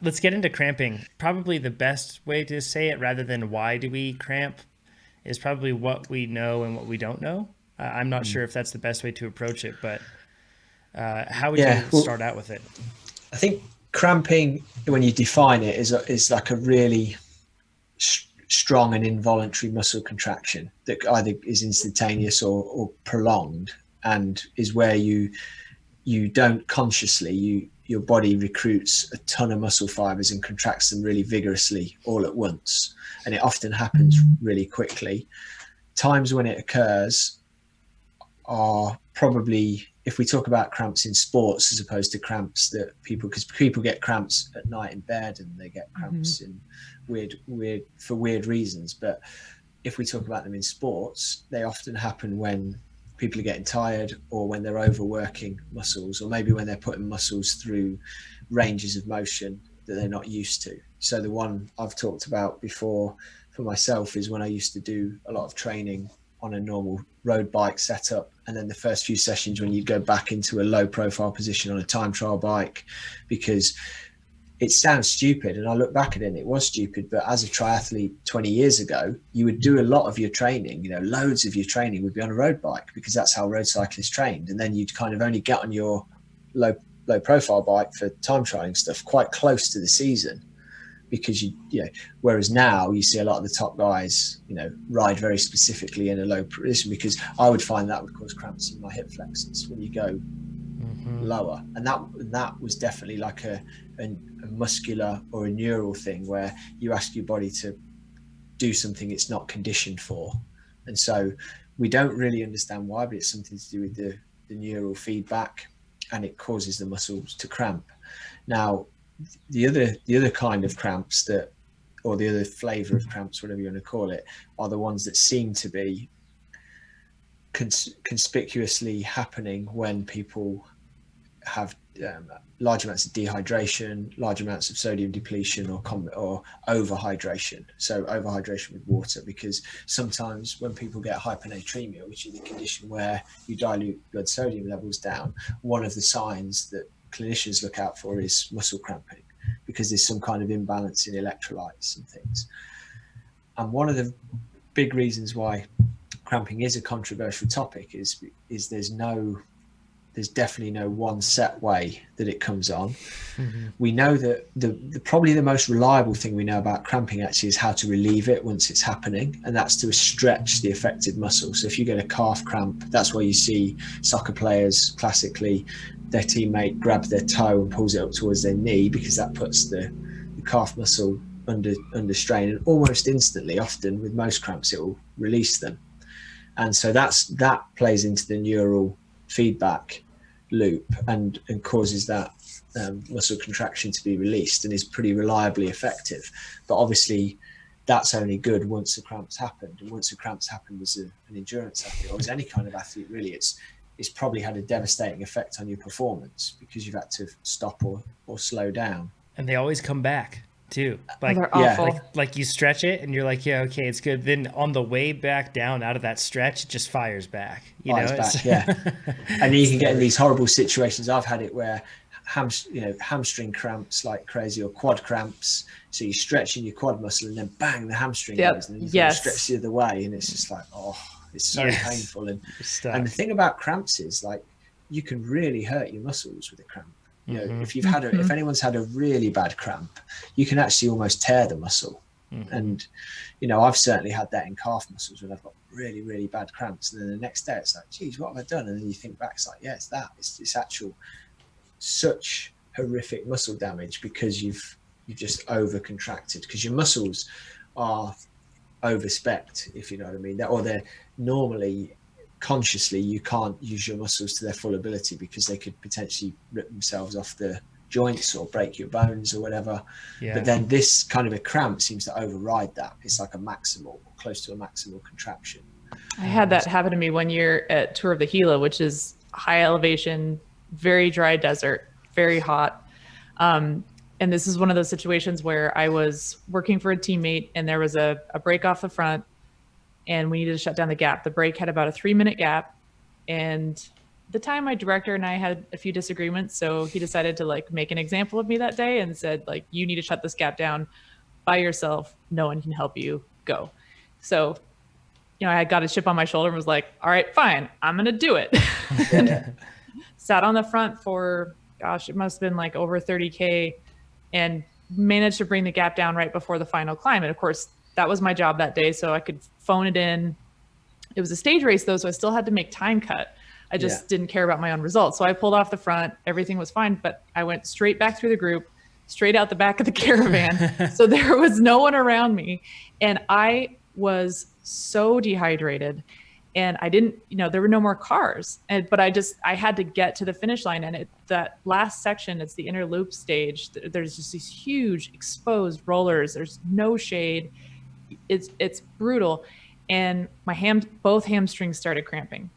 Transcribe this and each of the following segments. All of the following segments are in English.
Let's get into cramping. Probably the best way to say it, rather than why do we cramp, is probably what we know and what we don't know. I'm not Mm. sure if that's the best way to approach it, but how would Yeah, you well, start out with it? I think cramping, when you define it, is like a really strong and involuntary muscle contraction that either is instantaneous or prolonged, and is where you don't consciously, your body recruits a ton of muscle fibers and contracts them really vigorously all at once, and it often happens really quickly. Times when it occurs are probably, if we talk about cramps in sports as opposed to cramps that people, because people get cramps at night in bed and they get Mm-hmm. cramps in weird reasons. But if we talk about them in sports, they often happen when people are getting tired, or when they're overworking muscles, or maybe when they're putting muscles through ranges of motion that they're not used to. So the one I've talked about before for myself is when I used to do a lot of training on a normal road bike setup, and then the first few sessions when you go back into a low profile position on a time trial bike, because it sounds stupid, and I look back at it and it was stupid, but as a triathlete 20 years ago, you would do a lot of your training, loads of your training would be on a road bike, because that's how road cyclists trained. And then you'd kind of only get on your low profile bike for time trialing stuff quite close to the season, because whereas now you see a lot of the top guys, ride very specifically in a low position, because I would find that would cause cramps in my hip flexors when you go Mm-hmm. lower. And that was definitely like a muscular or a neural thing, where you ask your body to do something it's not conditioned for. And so we don't really understand why, but it's something to do with the neural feedback, and it causes the muscles to cramp. Now, the other kind of cramps that, or the other flavor of cramps, whatever you want to call it, are the ones that seem to be conspicuously happening when people have large amounts of dehydration, large amounts of sodium depletion, or overhydration. So overhydration with water, because sometimes when people get hyponatremia, which is the condition where you dilute blood sodium levels down, one of the signs that clinicians look out for is muscle cramping, because there's some kind of imbalance in electrolytes and things. And one of the big reasons why cramping is a controversial topic is there's definitely no one set way that it comes on. Mm-hmm. We know that probably the most reliable thing we know about cramping actually is how to relieve it once it's happening, and that's to stretch the affected muscle. So if you get a calf cramp, that's where you see soccer players classically, their teammate grabs their toe and pulls it up towards their knee, because that puts the calf muscle under strain, and almost instantly, often with most cramps, it will release them. And so that plays into the neural feedback loop, and causes that muscle contraction to be released, and is pretty reliably effective. But obviously that's only good once the cramps happened, and once the cramps happened as an endurance athlete, or as any kind of athlete really, it's probably had a devastating effect on your performance, because you've had to stop or slow down. And they always come back too. Oh, Like they're Yeah. awful. like you stretch it and you're like, yeah, okay, it's good. Then on the way back down out of that stretch, it just fires back. Fires It's back, yeah. And then you it's can the get in worst. these horrible situations. I've had it where hamstring cramps like crazy, or quad cramps. So you're stretching your quad muscle, and then bang, the hamstring goes, Yep. and then you've got to stretch Yes. the other way, and it's just like, oh, it's so Yes. painful. And You're the stuck. thing about cramps is, like, you can really hurt your muscles with a cramp. Mm-hmm. If Mm-hmm. anyone's had a really bad cramp, you can actually almost tear the muscle. Mm-hmm. And I've certainly had that in calf muscles when I've got really, really bad cramps, and then the next day it's like, geez, what have I done? And then you think back, it's like, yeah, it's actual such horrific muscle damage, because you've just over contracted, because your muscles are overspec, if you know what I mean. Or they're normally, consciously, you can't use your muscles to their full ability, because they could potentially rip themselves off the joints or break your bones or whatever. But Yeah. then this kind of a cramp seems to override that. It's like a maximal, close to a maximal contraction. I had that happen to me one year at Tour of the Gila, which is high elevation, very dry desert, very hot. And this is one of those situations where I was working for a teammate, and there was a break off the front, and we needed to shut down the gap. The break had about a 3-minute gap, and the time my director and I had a few disagreements, so he decided to like make an example of me that day and said like, you need to shut this gap down by yourself. No one can help you. Go. So, I got a chip on my shoulder and was like, all right, fine, I'm going to do it. Sat on the front for, gosh, it must have been like over 30K and managed to bring the gap down right before the final climb. And of course, that was my job that day. So I could phone it in. It was a stage race though, so I still had to make time cut. I just didn't care about my own results. So I pulled off the front, everything was fine, but I went straight back through the group, straight out the back of the caravan. So there was no one around me. And I was so dehydrated and I didn't, there were no more cars. But I had to get to the finish line. And that last section, it's the inner loop stage. There's just these huge exposed rollers. There's no shade. It's brutal. And both hamstrings started cramping.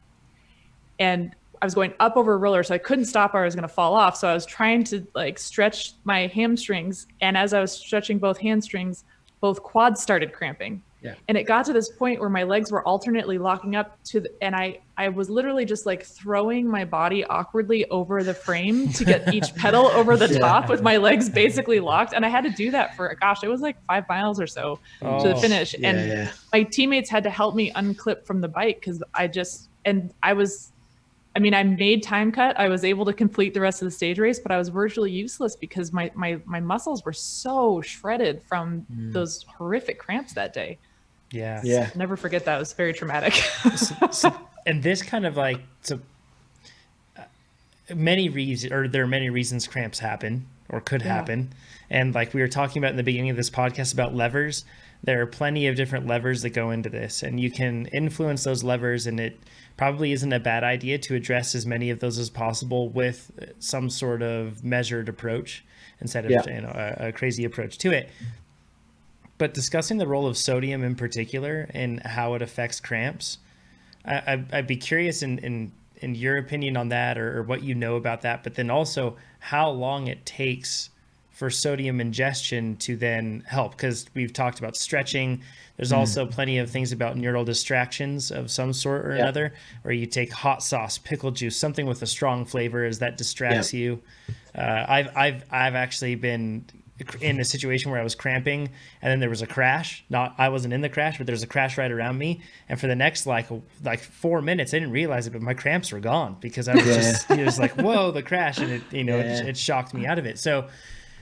And I was going up over a roller, so I couldn't stop or I was going to fall off. So I was trying to like stretch my hamstrings. And as I was stretching both hamstrings, both quads started cramping. Yeah. And it got to this point where my legs were alternately locking up and I was literally just like throwing my body awkwardly over the frame to get each pedal over the top with my legs basically locked. And I had to do that for, gosh, it was like 5 miles or so to the finish. My teammates had to help me unclip from the bike because I made time cut. I was able to complete the rest of the stage race, but I was virtually useless because my muscles were so shredded from those horrific cramps that day. Yeah. I'll never forget that. It was very traumatic. And this kind of like, there are many reasons cramps happen or could happen. And like we were talking about in the beginning of this podcast about levers, there are plenty of different levers that go into this and you can influence those levers, and it probably isn't a bad idea to address as many of those as possible with some sort of measured approach instead of a crazy approach to it. But discussing the role of sodium in particular and how it affects cramps, I'd be curious in your opinion on that or what you know about that, but then also how long it takes for sodium ingestion to then help, because we've talked about stretching. There's also plenty of things about neural distractions of some sort or another, where you take hot sauce, pickle juice, something with a strong flavor as that distracts you. I've actually been in a situation where I was cramping and then there was a crash. I wasn't in the crash, but there's a crash right around me. And for the next like 4 minutes, I didn't realize it, but my cramps were gone because I was just like, whoa, the crash. And it shocked me out of it. So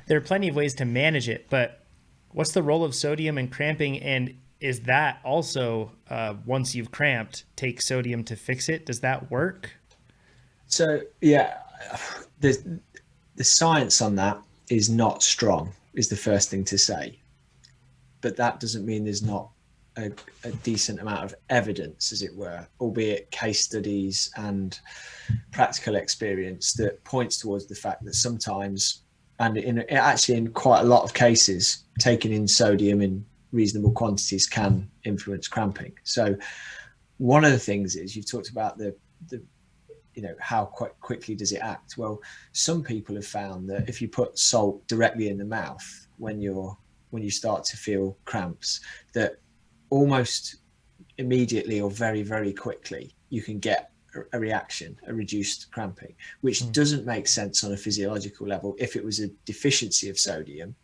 there are plenty of ways to manage it, but what's the role of sodium in cramping? And is that also, once you've cramped, take sodium to fix it? Does that work? So, the science on that is not strong, is the first thing to say. But that doesn't mean there's not a decent amount of evidence, as it were, albeit case studies and practical experience that points towards the fact that sometimes, and in quite a lot of cases, taking in sodium in reasonable quantities can influence cramping. So one of the things is, you've talked about the how quite quickly does it act? Well, some people have found that if you put salt directly in the mouth when you start to feel cramps, that almost immediately or very, very quickly you can get a reaction, a reduced cramping, which doesn't make sense on a physiological level if it was a deficiency of sodium,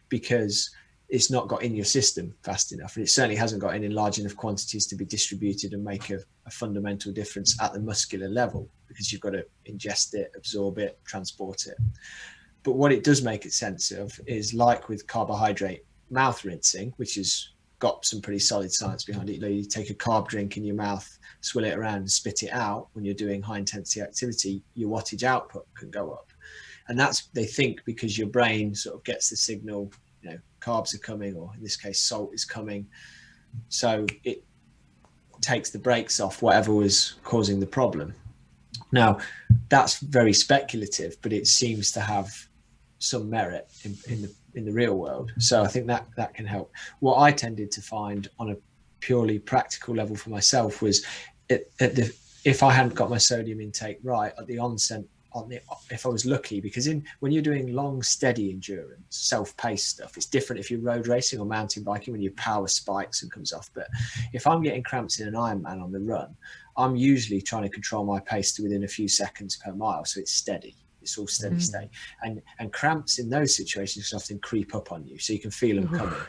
because it's not got in your system fast enough, and it certainly hasn't got in large enough quantities to be distributed and make a fundamental difference at the muscular level, because you've got to ingest it, absorb it, transport it. But what it does make it sense of is, like with carbohydrate mouth rinsing, which has got some pretty solid science behind it. You take a carb drink in your mouth, swill it around and spit it out. When you're doing high intensity activity, your wattage output can go up. And that's, they think, because your brain sort of gets the signal, carbs are coming, or in this case, salt is coming. So it takes the brakes off whatever was causing the problem. Now, that's very speculative, but it seems to have some merit in the real world. So I think that can help. What I tended to find on a purely practical level for myself was if I hadn't got my sodium intake right at the onset if I was lucky, because when you're doing long, steady endurance, self-paced stuff, it's different if you're road racing or mountain biking when your power spikes and comes off. But if I'm getting cramps in an Ironman on the run, I'm usually trying to control my pace to within a few seconds per mile, so it's steady. It's all steady state. And cramps in those situations can often creep up on you, so you can feel them coming.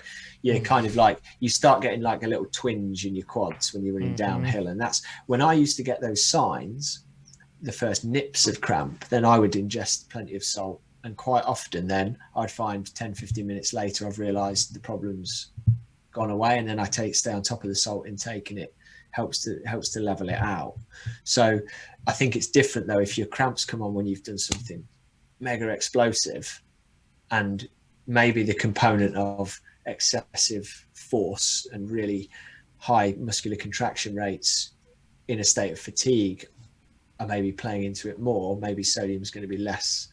You're kind of like, you start getting like a little twinge in your quads when you're running downhill. And that's when I used to get those signs, the first nips of cramp, then I would ingest plenty of salt. And quite often then I'd find 10, 15 minutes later, I've realized the problem's gone away. And then I stay on top of the salt intake, and it helps to level it out. So I think it's different though if your cramps come on when you've done something mega explosive, and maybe the component of excessive force and really high muscular contraction rates in a state of fatigue are maybe playing into it more. Maybe sodium's going to be less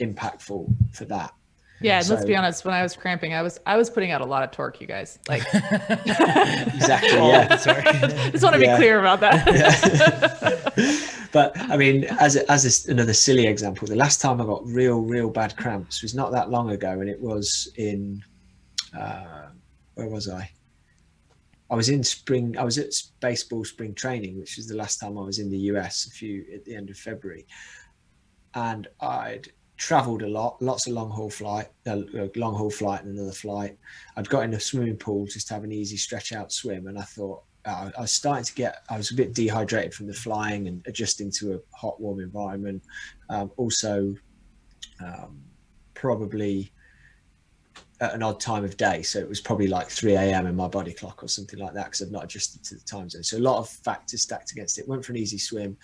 impactful for that. Yeah, and let's be honest, when I was cramping, I was putting out a lot of torque, you guys. Like exactly, yeah. Sorry. Just want to be clear about that. Yeah. But I mean, as another silly example, the last time I got real bad cramps was not that long ago, and it was in where was I? I was at baseball spring training, which was the last time I was in the US at the end of February, and I'd traveled a lot, lots of long haul flight and another flight. I'd got in a swimming pool just to have an easy stretch out swim, and I thought I was a bit dehydrated from the flying and adjusting to a hot, warm environment. Probably at an odd time of day, so it was probably like 3 a.m. in my body clock or something like that, because I've not adjusted to the time zone. So a lot of factors stacked against it. Went for an easy swim,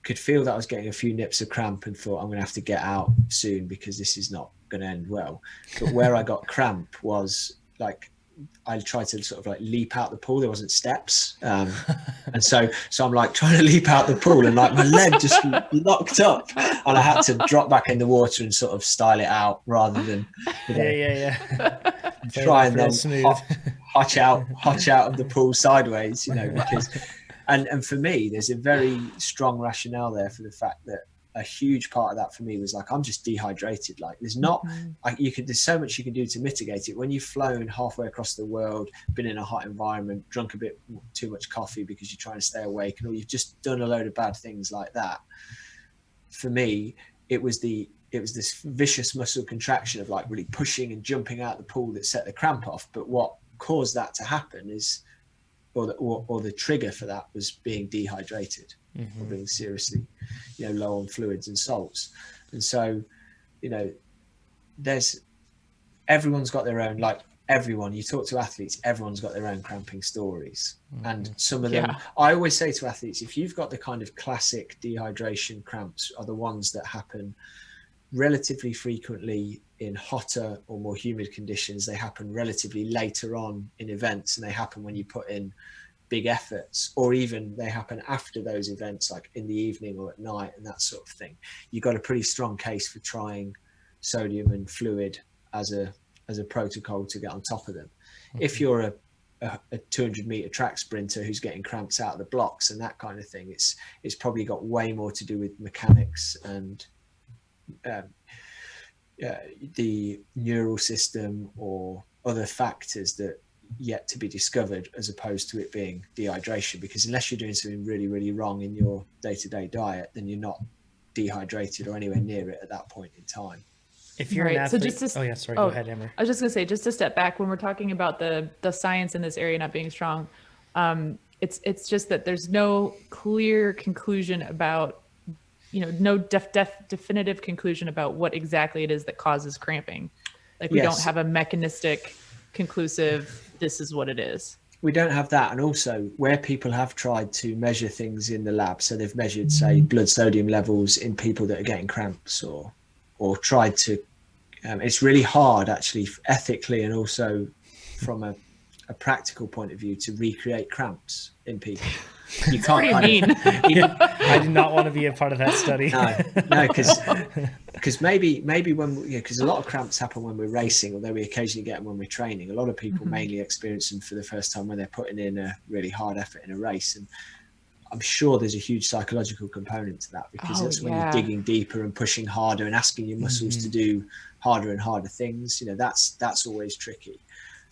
could feel that I was getting a few nips of cramp, and thought I'm going to have to get out soon because this is not going to end well. But where I got cramp was like, I tried to sort of like leap out the pool. There wasn't steps. And so I'm like trying to leap out the pool, and like my leg just locked up, and I had to drop back in the water and sort of style it out rather than, try and then hotch out of the pool sideways, because, and for me, there's a very strong rationale there for the fact that a huge part of that for me was like, I'm just dehydrated. Like there's there's so much you can do to mitigate it. When you've flown halfway across the world, been in a hot environment, drunk a bit too much coffee because you're trying to stay awake, or you've just done a load of bad things like that. For me, it was this vicious muscle contraction of like really pushing and jumping out the pool that set the cramp off. But what caused that to happen is, or the trigger for that was being dehydrated. Or being seriously, low on fluids and salts. And so, everyone's got their own, you talk to athletes, everyone's got their own cramping stories. And some of them, I always say to athletes, if you've got the kind of classic dehydration cramps, are the ones that happen relatively frequently in hotter or more humid conditions. They happen relatively later on in events, and they happen when you put in big efforts, or even they happen after those events, like in the evening or at night and that sort of thing. You've got a pretty strong case for trying sodium and fluid as a protocol to get on top of them. If you're a 200-meter track sprinter who's getting cramps out of the blocks and that kind of thing, it's probably got way more to do with mechanics and the neural system or other factors that yet to be discovered, as opposed to it being dehydration. Because unless you're doing something really, really wrong in your day-to-day diet, then you're not dehydrated or anywhere near it at that point in time. If you're an athlete, go ahead, Emma. I was just going to say, just to step back, when we're talking about the science in this area not being strong, it's just that there's no clear conclusion about, no definitive conclusion about what exactly it is that causes cramping. Like we don't have a mechanistic, conclusive, this is what it is. We don't have that. And also where people have tried to measure things in the lab, so they've measured, say, blood sodium levels in people that are getting cramps, or tried to, it's really hard actually ethically and also from a practical point of view to recreate cramps in people. You can't. I do not want to be a part of that study. No, because maybe when because a lot of cramps happen when we're racing, although we occasionally get them when we're training. A lot of people mainly experience them for the first time when they're putting in a really hard effort in a race. And I'm sure there's a huge psychological component to that, because that's when you're digging deeper and pushing harder and asking your muscles to do harder and harder things. You know, that's always tricky.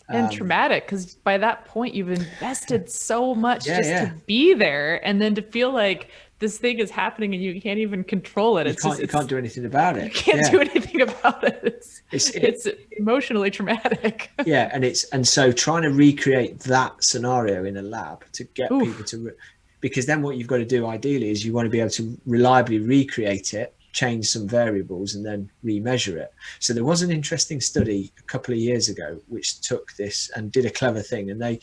And traumatic, because by that point you've invested so much to be there, and then to feel like this thing is happening and you can't even control it. You can't do anything about it. You can't do anything about it. It's emotionally traumatic. Yeah, and so trying to recreate that scenario in a lab to get people to, because then what you've got to do ideally is you want to be able to reliably recreate it, change some variables, and then remeasure it. So there was an interesting study a couple of years ago which took this and did a clever thing, and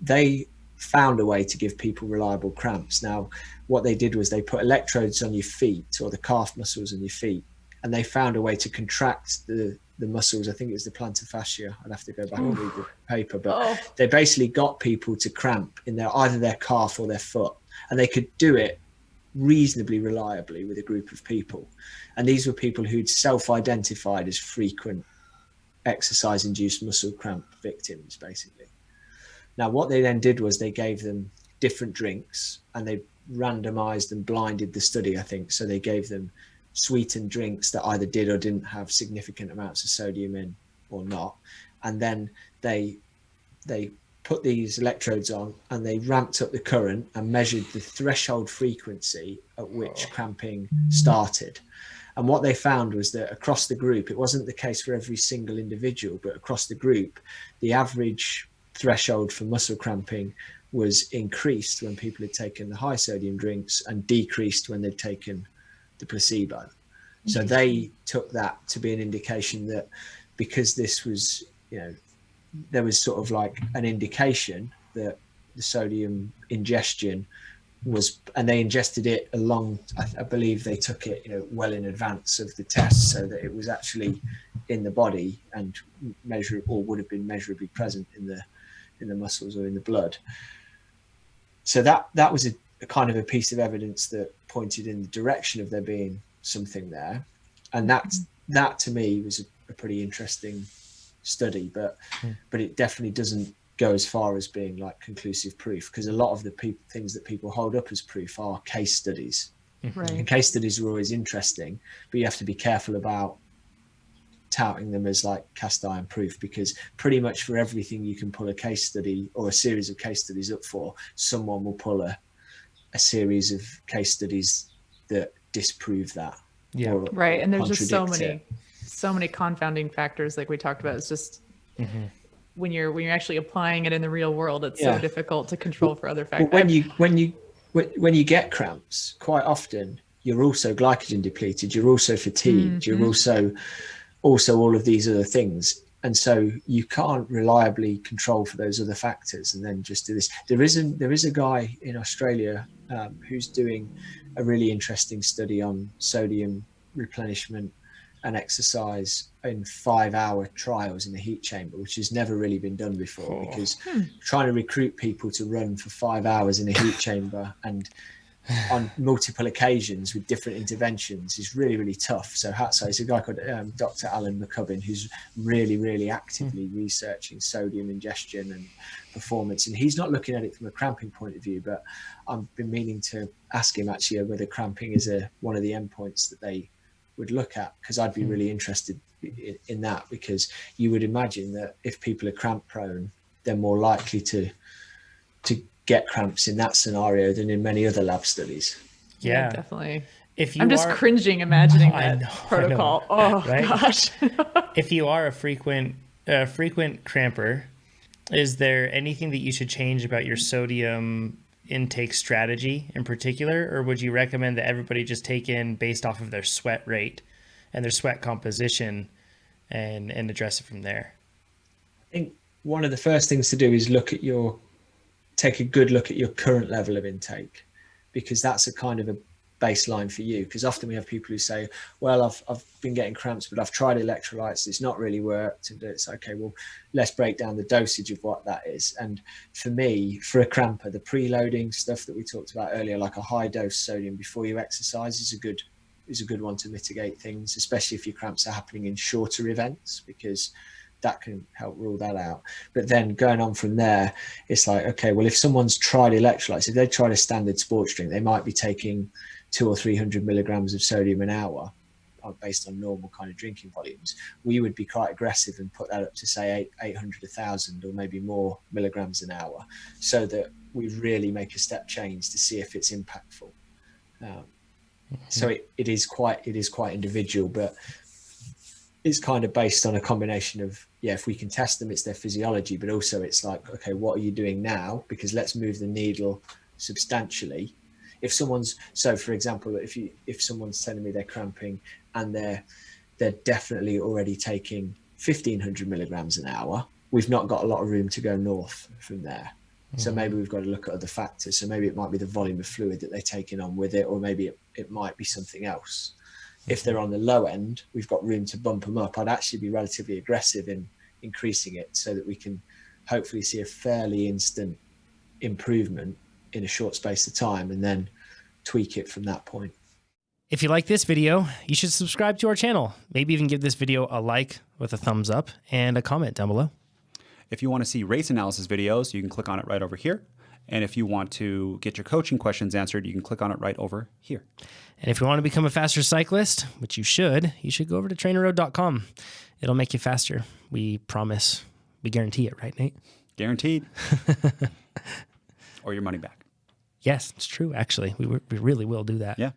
they found a way to give people reliable cramps. Now what they did was they put electrodes on your feet, or the calf muscles on your feet, and they found a way to contract the muscles. I think it was the plantar fascia. I'd have to go back and read the paper, but they basically got people to cramp in either their calf or their foot, and they could do it reasonably reliably with a group of people. And these were people who'd self-identified as frequent exercise-induced muscle cramp victims, basically. Now what they then did was they gave them different drinks, and they randomized and blinded the study, I think. So they gave them sweetened drinks that either did or didn't have significant amounts of sodium in or not, and then they put these electrodes on and they ramped up the current and measured the threshold frequency at which cramping started. And what they found was that across the group, it wasn't the case for every single individual, but across the group, the average threshold for muscle cramping was increased when people had taken the high sodium drinks and decreased when they'd taken the placebo. So they took that to be an indication that, because this was, you know, there was sort of like an indication that the sodium ingestion was, and they ingested it along, I believe they took it, you know, well in advance of the test, so that it was actually in the body and measurable, would have been measurably present in the muscles or in the blood. So that was a kind of a piece of evidence that pointed in the direction of there being something there. And that to me was a pretty interesting study, but it definitely doesn't go as far as being like conclusive proof, because a lot of the things that people hold up as proof are case studies. Right. And case studies are always interesting, but you have to be careful about touting them as like cast iron proof, because pretty much for everything you can pull a case study or a series of case studies up for, someone will pull a series of case studies that disprove that. Right. And there's just so many it. confounding factors, like we talked about. It's just when you're actually applying it in the real world, it's so difficult to control for other factors. When you get cramps, quite often you're also glycogen depleted, you're also fatigued, you're also all of these other things, and so you can't reliably control for those other factors and then just do this. There is a guy in Australia who's doing a really interesting study on sodium replenishment and exercise in 5-hour trials in a heat chamber, which has never really been done before, because trying to recruit people to run for 5 hours in a heat chamber and on multiple occasions with different interventions is really, really tough. So it's a guy called Dr. Alan McCubbin, who's really, really actively researching sodium ingestion and performance. And he's not looking at it from a cramping point of view, but I've been meaning to ask him actually whether cramping is one of the endpoints that they would look at, because I'd be really interested in that, because you would imagine that if people are cramp prone, they're more likely to get cramps in that scenario than in many other lab studids. Yeah, definitely. I'm just cringing imagining that protocol. Oh, right? Gosh. If you are a frequent cramper, is there anything that you should change about your sodium intake strategy in particular, or would you recommend that everybody just take in based off of their sweat rate and their sweat composition and address it from there? I think one of the first things to do is take a good look at your current level of intake, because that's a kind of a baseline for you. Because often we have people who say, well, I've been getting cramps, but I've tried electrolytes, it's not really worked. And it's okay, well, let's break down the dosage of what that is. And for me, for a cramper, the preloading stuff that we talked about earlier, like a high dose sodium before you exercise, is a good one to mitigate things, especially if your cramps are happening in shorter events, because that can help rule that out. But then going on from there, it's like, okay, well, if someone's tried electrolytes, if they tried a standard sports drink, they might be taking 200 or 300 milligrams of sodium an hour based on normal kind of drinking volumes. We would be quite aggressive and put that up to say 800, 1,000 or maybe more milligrams an hour, so that we really make a step change to see if it's impactful. So it is quite individual, but it's kind of based on a combination of, if we can test them, it's their physiology, but also it's like, okay, what are you doing now? Because let's move the needle substantially. If someone's, so for example, if someone's telling me they're cramping and they're definitely already taking 1,500 milligrams an hour, we've not got a lot of room to go north from there. So maybe we've got to look at other factors. So maybe it might be the volume of fluid that they're taking on with it, or maybe it might be something else. If they're on the low end, we've got room to bump them up. I'd actually be relatively aggressive in increasing it so that we can hopefully see a fairly instant improvement in a short space of time, and then tweak it from that point. If you like this video, you should subscribe to our channel. Maybe even give this video a like with a thumbs up and a comment down below. If you want to see race analysis videos, you can click on it right over here. And if you want to get your coaching questions answered, you can click on it right over here. And if you want to become a faster cyclist, which you should go over to TrainerRoad.com. It'll make you faster. We promise. We guarantee it, right, Nate? Guaranteed. Or your money back. Yes, it's true, actually. We really will do that. Yeah.